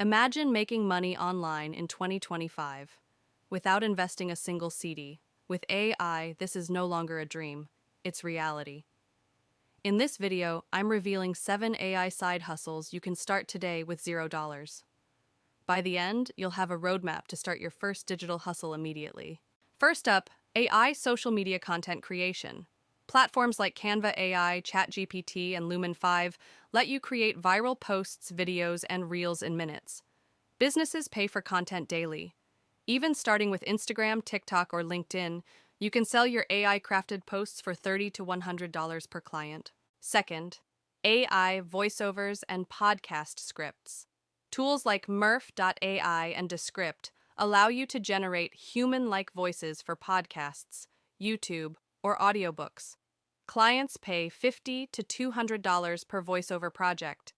Imagine making money online in 2025 without investing a single CD. With AI, this is no longer a dream, it's reality. In this video, I'm revealing 7 AI side hustles you can start today with $0. By the end, you'll have a roadmap to start your first digital hustle immediately. First up, AI social media content creation. Platforms like Canva AI, ChatGPT, and Lumen 5 let you create viral posts, videos, and reels in minutes. Businesses pay for content daily. Even starting with Instagram, TikTok, or LinkedIn, you can sell your AI-crafted posts for $30 to $100 per client. Second, AI voiceovers and podcast scripts. Tools like Murph.ai and Descript allow you to generate human-like voices for podcasts, YouTube, or audiobooks. Clients pay $50 to $200 per voiceover project.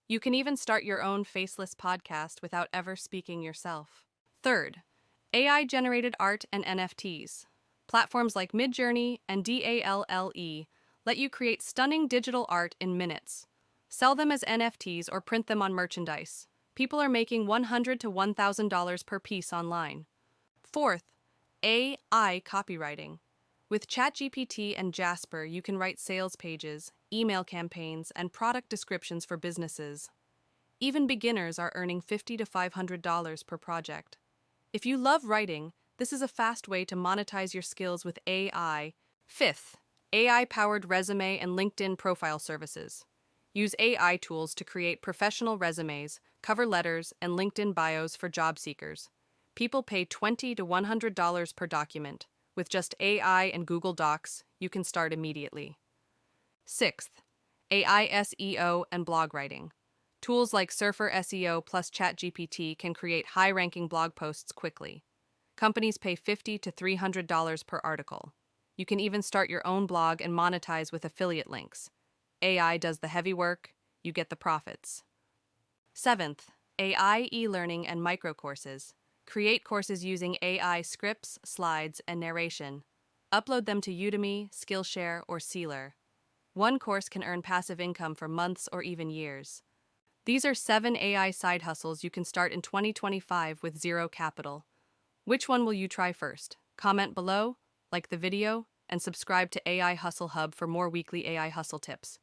You can even start your own faceless podcast without ever speaking yourself. Third, AI-generated art and NFTs. Platforms like Midjourney and DALL-E let you create stunning digital art in minutes. Sell them as NFTs or print them on merchandise. People are making $100 to $1,000 per piece online. Fourth, AI copywriting. With ChatGPT and Jasper, you can write sales pages, email campaigns, and product descriptions for businesses. Even beginners are earning $50 to $500 per project. If you love writing, this is a fast way to monetize your skills with AI. Fifth, AI-powered resume and LinkedIn profile services. Use AI tools to create professional resumes, cover letters, and LinkedIn bios for job seekers. People pay $20 to $100 per document. With just AI and Google Docs, you can start immediately. Sixth, AI SEO and blog writing. Tools like Surfer SEO plus ChatGPT can create high-ranking blog posts quickly. Companies pay $50 to $300 per article. You can even start your own blog and monetize with affiliate links. AI does the heavy work, you get the profits. Seventh, AI e-learning and microcourses. Create courses using AI scripts, slides, and narration. Upload them to Udemy, Skillshare, or Sealer. One course can earn passive income for months or even years. These are 7 AI side hustles you can start in 2025 with zero capital. Which one will you try first? Comment below, like the video, and subscribe to AI Hustle Hub for more weekly AI hustle tips.